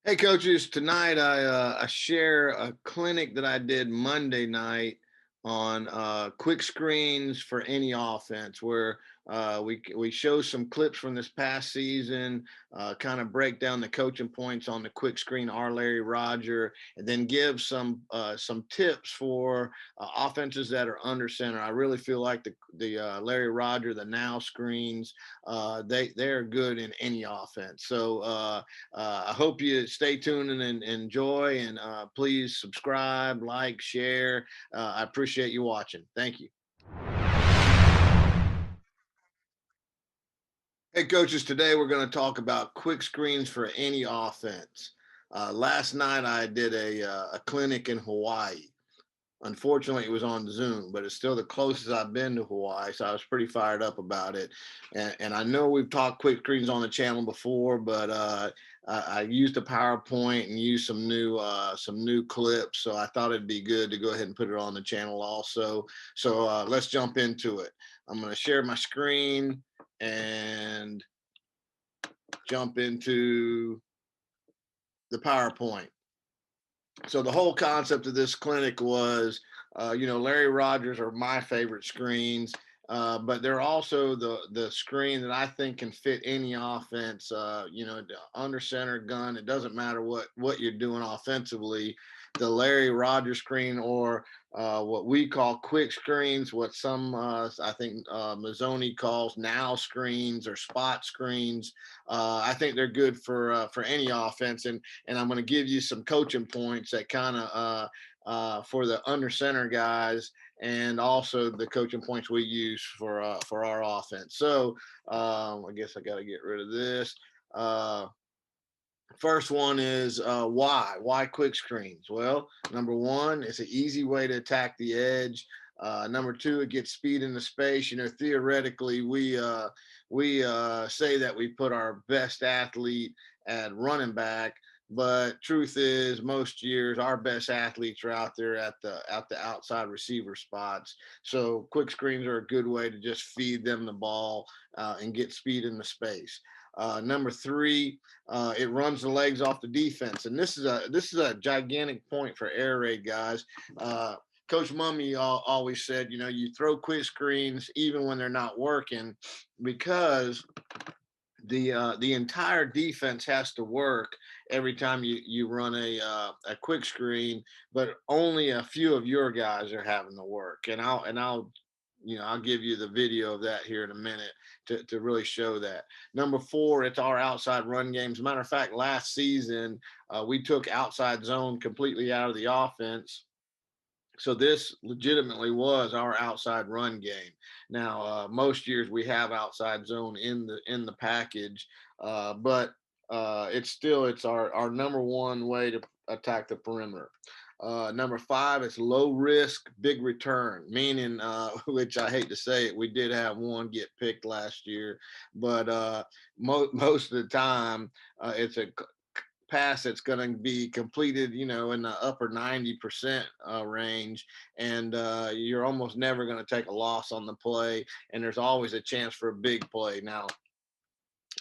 Hey, coaches. Tonight I share a clinic that I did Monday night on quick screens for any offense, where we show some clips from this past season, kind of break down the coaching points on the quick screen, our Larry Roger, and then give some tips for offenses that are under center. I really feel like the Larry Roger, the now screens, they're good in any offense. So. I hope you stay tuned and enjoy, and please subscribe, like, share. I appreciate you watching. Thank you. Hey, coaches, today we're going to talk about quick screens for any offense. Last night I did a clinic in Hawaii. Unfortunately, it was on Zoom, but it's still the closest I've been to Hawaii, so I was pretty fired up about it. And I know we've talked quick screens on the channel before, but I used a PowerPoint and used some new clips, so I thought it'd be good to go ahead and put it on the channel also. So let's jump into it. I'm going to share my screen and jump into the PowerPoint. So the whole concept of this clinic was, Larry Rogers are my favorite screens, but they're also the screen that I think can fit any offense. The under center gun. It doesn't matter what you're doing offensively. The Larry Rogers screen, or what we call quick screens, what some I think Mazzoni calls now screens or spot screens. I think they're good for any offense, and I'm going to give you some coaching points that kind of for the under center guys, and also the coaching points we use for our offense. So I guess I got to get rid of this. First one is why quick screens? Well, number one, it's an easy way to attack the edge. Number two, it gets speed into space. Theoretically, we say that we put our best athlete at running back, but truth is, most years our best athletes are out there at the outside receiver spots. So quick screens are a good way to just feed them the ball and get speed into space. Number three, it runs the legs off the defense, and this is a gigantic point for air raid guys. Coach Mummy always said, you throw quick screens even when they're not working, because the entire defense has to work every time you run a quick screen, but only a few of your guys are having to work. And I'll give you the video of that here in a minute to really show that. Number four, it's our outside run game. As a matter of fact, last season we took outside zone completely out of the offense, so this legitimately was our outside run game. Now, most years we have outside zone in the package, but it's our number one way to attack the perimeter. Number five, it's low risk, big return, meaning, which I hate to say it, we did have one get picked last year, but most of the time it's a pass that's going to be completed, in the upper 90% range, and you're almost never going to take a loss on the play, and there's always a chance for a big play. Now,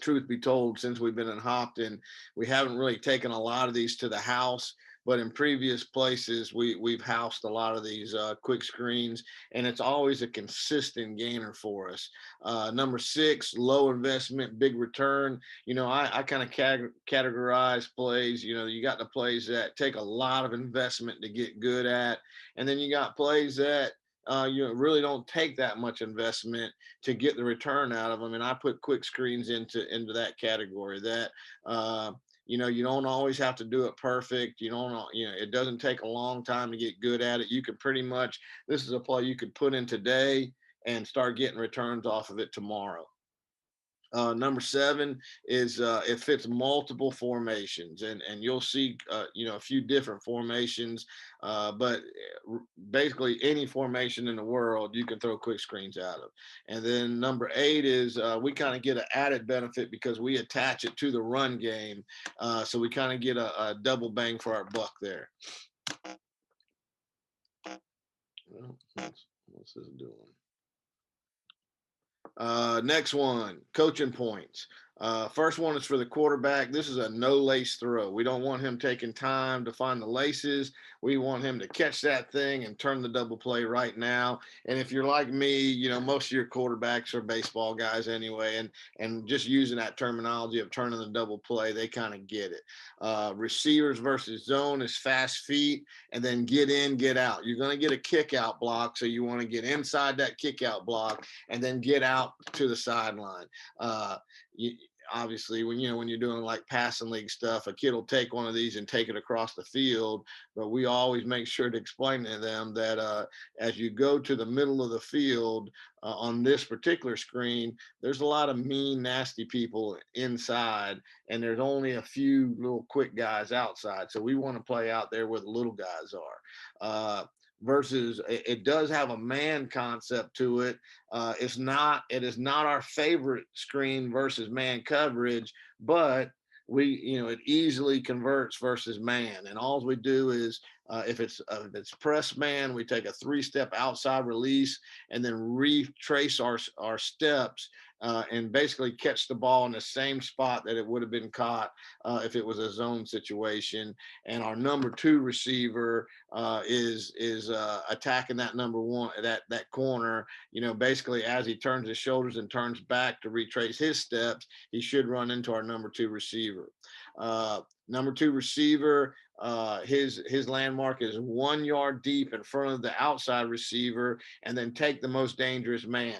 truth be told, since we've been in Hopton, we haven't really taken a lot of these to the house. But in previous places, we've housed a lot of these quick screens, and it's always a consistent gainer for us. Number six, low investment, big return. I kind of categorize plays. You got the plays that take a lot of investment to get good at, and then you got plays that you really don't take that much investment to get the return out of them. And I put quick screens into that category. That you don't always have to do it perfect. You don't, it doesn't take a long time to get good at it. You could pretty much, this is a play you could put in today and start getting returns off of it tomorrow. Number seven is it fits multiple formations, and you'll see a few different formations, but basically any formation in the world you can throw quick screens out of. And then number eight is we kind of get an added benefit because we attach it to the run game, so we kind of get a double bang for our buck there. Well, what's this doing? Next one, coaching points. First one is for the quarterback. This is a no lace throw. We don't want him taking time to find the laces. We want him to catch that thing and turn the double play right now. And if you're like me, most of your quarterbacks are baseball guys anyway, and just using that terminology of turning the double play, they kind of get it. Receivers versus zone is fast feet, and then get in, get out. You're going to get a kick out block, so you want to get inside that kick out block and then get out to the sideline. You, Obviously, when you're doing like passing league stuff, a kid will take one of these and take it across the field, but we always make sure to explain to them that as you go to the middle of the field on this particular screen, there's a lot of mean, nasty people inside, and there's only a few little quick guys outside. So we want to play out there where the little guys are. Versus it does have a man concept to it. It is not our favorite screen versus man coverage, but it easily converts versus man. And all we do is if it's press man, we take a 3-step outside release and then retrace our steps and basically catch the ball in the same spot that it would have been caught if it was a zone situation. And our number 2 receiver is attacking that number 1, that corner. Basically as he turns his shoulders and turns back to retrace his steps, he should run into our number 2 receiver. Number 2 receiver, his landmark is 1 yard deep in front of the outside receiver, and then take the most dangerous man.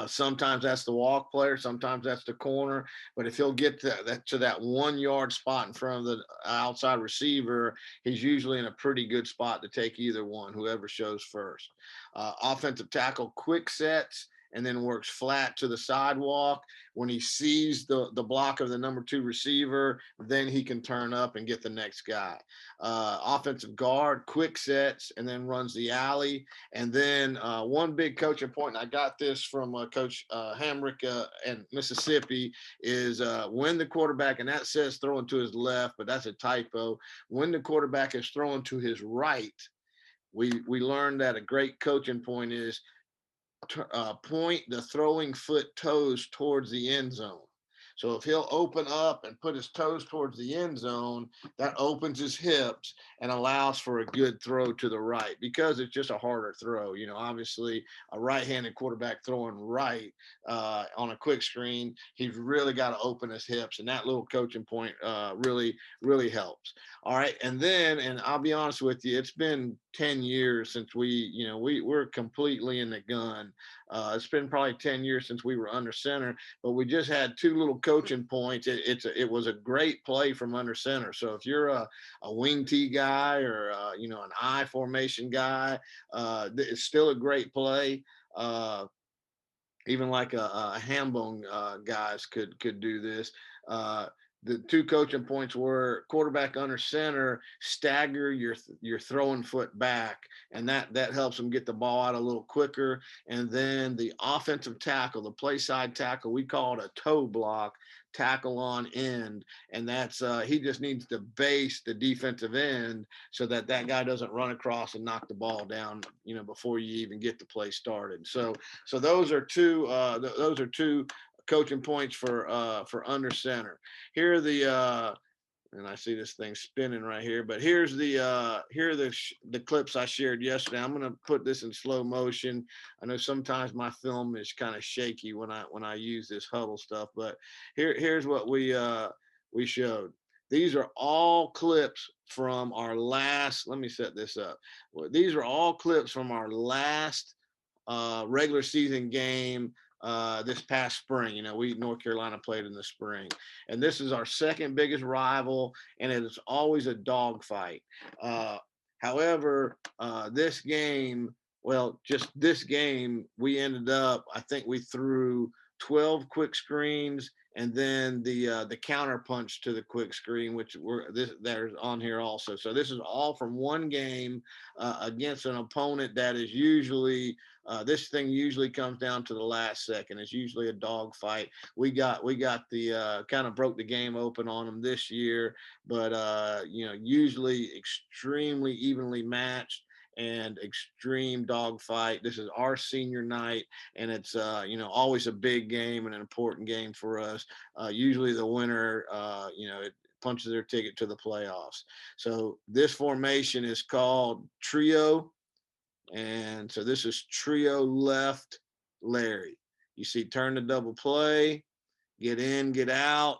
Sometimes that's the walk player, sometimes that's the corner. But if he'll get to that 1 yard spot in front of the outside receiver, he's usually in a pretty good spot to take either one, whoever shows first. Offensive tackle quick sets and then works flat to the sidewalk. When he sees the block of the number 2 receiver, then he can turn up and get the next guy. Offensive guard quick sets and then runs the alley. And then one big coaching point, and I got this from Coach Hamrick in Mississippi, is when the quarterback, and that says throwing to his left, but that's a typo. When the quarterback is throwing to his right, we learned that a great coaching point is point the throwing foot toes towards the end zone. So if he'll open up and put his toes towards the end zone, that opens his hips and allows for a good throw to the right, because it's just a harder throw. Obviously a right-handed quarterback throwing right on a quick screen, he's really got to open his hips, and that little coaching point really, really helps. All right. And I'll be honest with you, it's been 10 years since we're completely in the gun. It's been probably 10 years since we were under center, but we just had 2 little coaching points. It was a great play from under center. So if you're a wing T guy or an I formation guy, it's still a great play. Even like a Hambone guys could do this. The 2 coaching points were quarterback under center, stagger your throwing foot back, and that helps them get the ball out a little quicker. And then the offensive tackle, the play side tackle, we call it a toe block, tackle on end, and that's he just needs to base the defensive end so that guy doesn't run across and knock the ball down before you even get the play started. So those are two coaching points for under center. Here are the and I see this thing spinning right here, but here are the clips I shared yesterday. I'm going to put this in slow motion. I know sometimes my film is kind of shaky when I use this huddle stuff, but here's what we showed. These are all clips from our last. Let me set this up. These are all clips from our last regular season game this past spring. North Carolina played in the spring, and this is our second biggest rival, and it is always a dogfight. However, this game, just this game, we ended up, I think we threw 12 quick screens, and then the counter punch to the quick screen, which there's on here also. So this is all from one game against an opponent that is usually this thing usually comes down to the last second. It's usually a dog fight. We got the kind of broke the game open on them this year, but usually extremely evenly matched. and extreme dogfight. This is our senior night, and it's always a big game and an important game for us. Usually the winner, it punches their ticket to the playoffs. So this formation is called trio, and so this is trio left Larry. You see, turn the double play, get in, get out,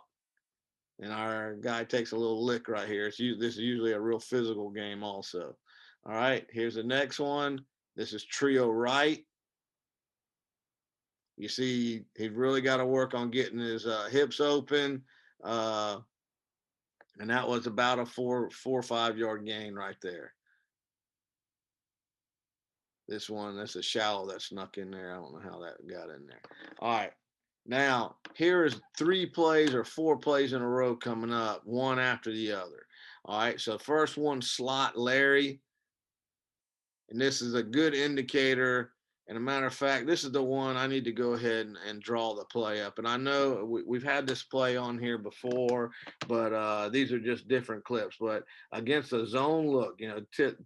and our guy takes a little lick right here. This is usually a real physical game also. All right, here's the next one. This is trio right. You see, he's really got to work on getting his hips open. And that was about a 4 or 5 yard gain right there. This one, that's a shallow that snuck in there. I don't know how that got in there. All right. Now, here is 3 plays or 4 plays in a row coming up, one after the other. All right. So, first one, slot Larry. And this is a good indicator. And a matter of fact, this is the one I need to go ahead and draw the play up. And I know we've had this play on here before, but these are just different clips. But against a zone look,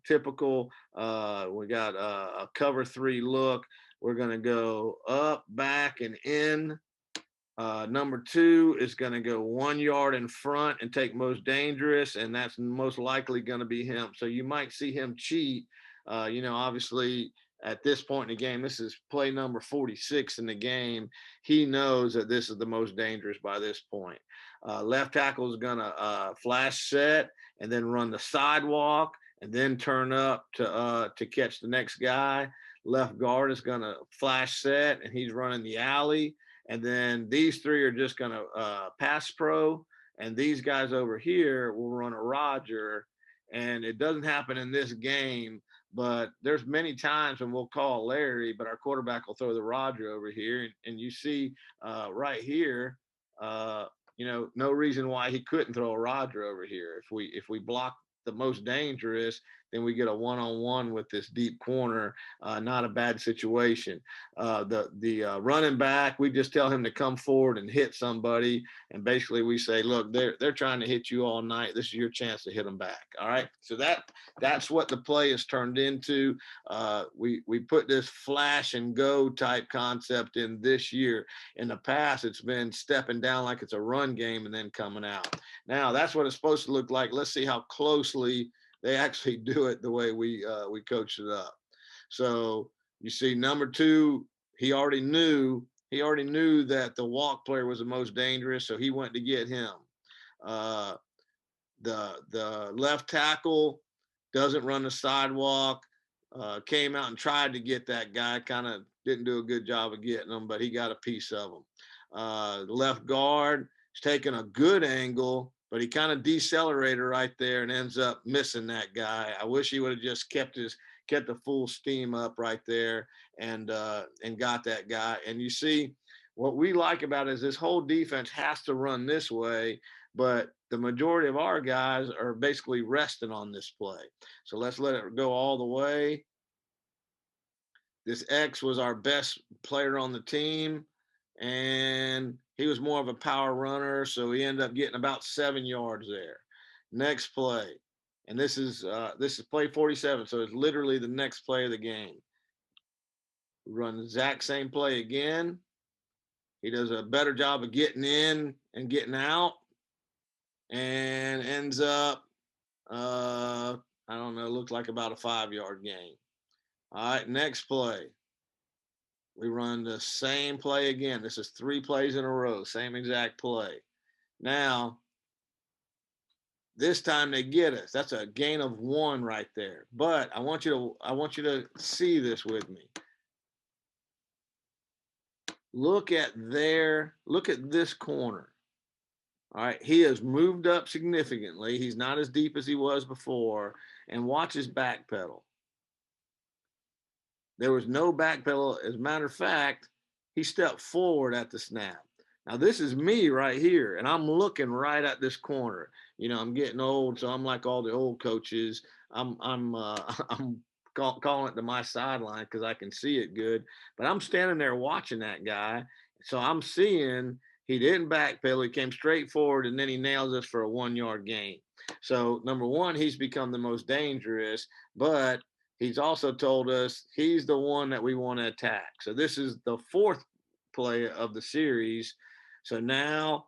typical, we got a cover 3 look. We're going to go up, back, and in. Number 2 is going to go 1 yard in front and take most dangerous, and that's most likely going to be him. So you might see him cheat. Obviously at this point in the game, this is play number 46 in the game. He knows that this is the most dangerous by this point. Left tackle is going to flash set and then run the sidewalk and then turn up to catch the next guy. Left guard is going to flash set and he's running the alley. And then these 3 are just going to pass pro. And these guys over here will run a Roger. And it doesn't happen in this game, but there's many times when we'll call Larry, but our quarterback will throw the Roger over here. And you see right here, no reason why he couldn't throw a Roger over here. If we block the most dangerous, then we get a one-on-one with this deep corner. Not a bad situation. The running back, we just tell him to come forward and hit somebody, and basically we say, look, they're trying to hit you all night. This is your chance to hit them back. All right. So that's what the play has turned into. We put this flash and go type concept in this year. In the past, it's been stepping down like it's a run game and then coming out. Now that's what it's supposed to look like. Let's see how closely they actually do it the way we coached it up. So you see, number 2, he already knew that the walk player was the most dangerous, so he went to get him. The left tackle doesn't run the sidewalk. Came out and tried to get that guy. Kind of didn't do a good job of getting him, but he got a piece of him. The left guard is taking a good angle, but he kind of decelerated right there and ends up missing that guy. I wish he would have just kept the full steam up right there and got that guy. And you see, what we like about it is this whole defense has to run this way, but the majority of our guys are basically resting on this play. So let's let it go all the way. This X was our best player on the team, and he was more of a power runner, so he ended up getting about 7 yards there. Next play, and this is play 47, so it's literally the next play of the game. We run the exact same play again. He does a better job of getting in and getting out, and ends up, I don't know, looks like about a 5-yard gain. All right, next play. We run the same play again. This is 3 plays in a row, same exact play. Now, this time they get us. That's a gain of 1 right there. But I want you to see this with me. Look at this corner. All right, he has moved up significantly. He's not as deep as he was before. And watch his back pedal. There was no back pedal. As a matter of fact, he stepped forward at the snap. Now, this is me right here, and I'm looking right at this corner. I'm getting old, so I'm like all the old coaches. I'm calling it to my sideline because I can see it good. But I'm standing there watching that guy, so I'm seeing he didn't backpedal. He came straight forward, and then he nails us for a 1-yard gain. So, number 1, he's become the most dangerous, but he's also told us he's the one that we want to attack. So this is the fourth play of the series. So now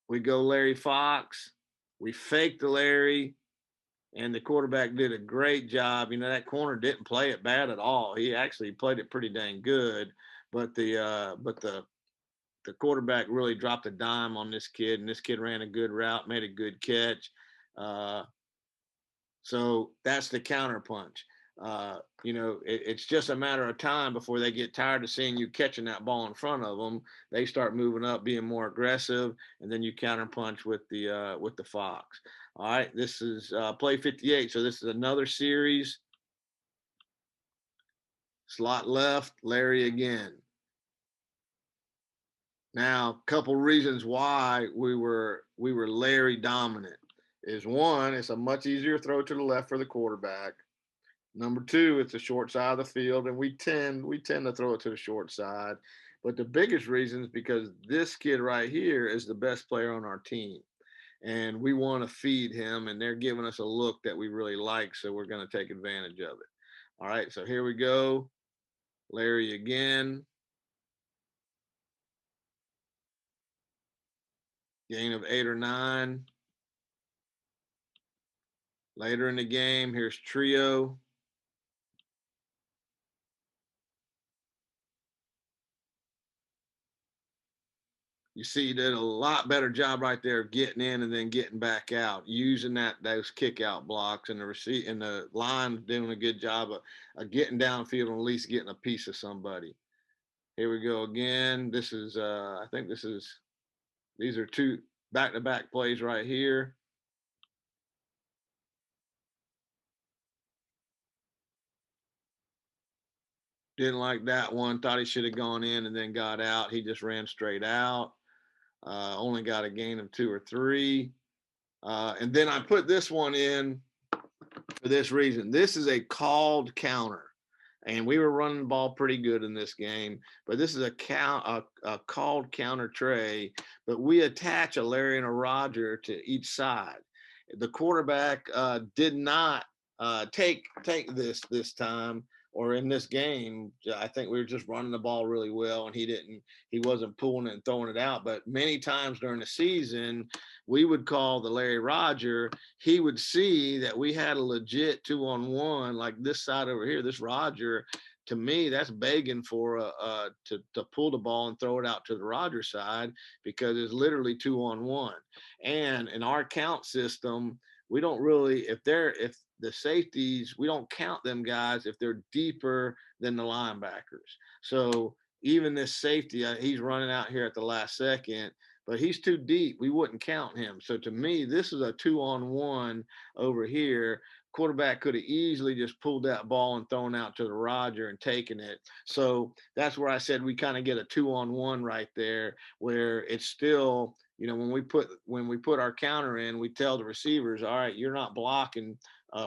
we go Larry Fox. We fake the Larry, and the quarterback did a great job. That corner didn't play it bad at all. He actually played it pretty dang good. But the quarterback really dropped a dime on this kid, and this kid ran a good route, made a good catch. Uh, so that's the counter punch. It's just a matter of time before they get tired of seeing you catching that ball in front of them. They start moving up, being more aggressive, and then you counter punch with the Fox. All right, this is play 58. So this is another series. Slot left, Larry again. Now, a couple reasons why we were Larry dominant is one, it's a much easier throw to the left for the quarterback. Number two, it's a short side of the field, and we tend to throw it to the short side. But the biggest reason is because this kid right here is the best player on our team, and we want to feed him, and they're giving us a look that we really like, so we're going to take advantage of it. All right, so here we go, Larry again. Gain of 8 or 9. Later in the game, here's trio. You see, he did a lot better job right there of getting in and then getting back out, using those kick out blocks, and the line doing a good job of getting downfield and at least getting a piece of somebody. Here we go again. This is I think these are two back-to-back plays right here. Didn't like that one. Thought he should have gone in and then got out. He just ran straight out. Only got a gain of 2 or 3. And then I put this one in for this reason. This is a called counter. And we were running the ball pretty good in this game, but this is a called counter tray. But we attach a Larry and a Roger to each side. The quarterback did not take this time or in this game. I think we were just running the ball really well, and he wasn't pulling it and throwing it out. But many times during the season, we would call the Larry Roger. He would see that we had a legit 2-on-1, like this side over here, this Roger. To me, that's begging for to pull the ball and throw it out to the Roger side, because it's literally 2-on-1. And in our count system, we don't really, if the safeties, we don't count them guys if they're deeper than the linebackers. So even this safety, he's running out here at the last second, but he's too deep. We wouldn't count him. So to me, this is a 2-on-1 over here. Quarterback could have easily just pulled that ball and thrown out to the Roger and taken it. So that's where I said we kind of get a 2-on-1 right there, where it's still, when we put our counter in, we tell the receivers, all right, you're not blocking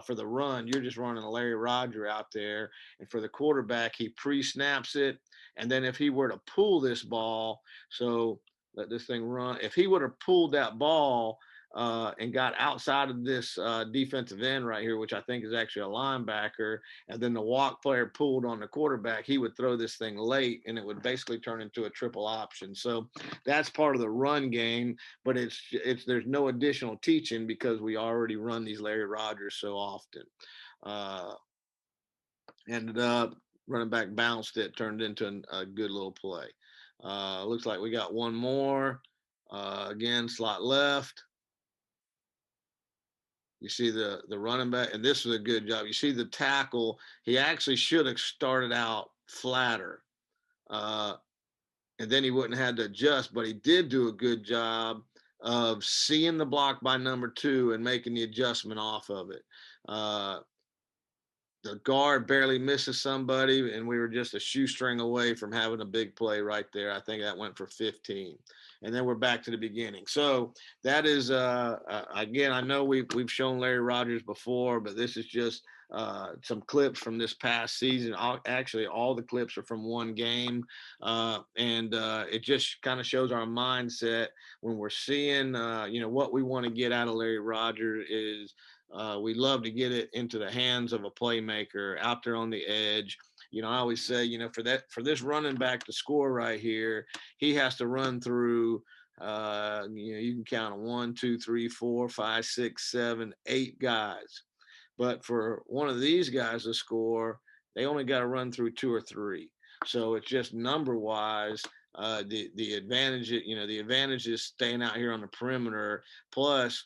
for the run. You're just running a Larry Roger out there. And for the quarterback, he pre-snaps it. And then if he were to pull this ball, so let this thing run. If he would have pulled that ball and got outside of this defensive end right here, which I think is actually a linebacker, and then the walk player pulled on the quarterback, he would throw this thing late, and it would basically turn into a triple option. So that's part of the run game, but it's there's no additional teaching because we already run these Larry Rogers so often. Ended up running back bounced it, turned into a good little play. Looks like we got one more. Again, slot left. You see the running back, and this was a good job. You see the tackle. He actually should have started out flatter, and then he wouldn't have had to adjust. But he did do a good job of seeing the block by number 2 and making the adjustment off of it. The guard barely misses somebody, and we were just a shoestring away from having a big play right there. I think that went for 15. And then we're back to the beginning. So that is, again, I know we've shown Larry Rogers before, but this is just some clips from this past season. Actually, all the clips are from one game. And it just kind of shows our mindset when we're seeing, what we want to get out of Larry Rogers is We love to get it into the hands of a playmaker out there on the edge. I always say, for this running back to score right here, he has to run through. You can count on 1, 2, 3, 4, 5, 6, 7, 8 guys. But for one of these guys to score, they only got to run through 2 or 3. So it's just number wise. The advantage, the advantage is staying out here on the perimeter. Plus,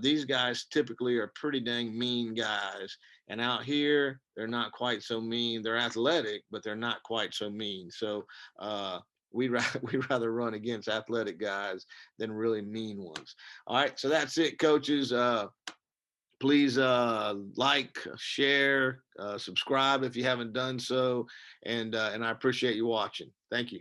these guys typically are pretty dang mean guys, and out here they're not quite so mean. They're athletic, but they're not quite so mean. So we'd rather run against athletic guys than really mean ones. All right, so that's it, coaches. Please like, share, subscribe if you haven't done so, and I appreciate you watching. Thank you.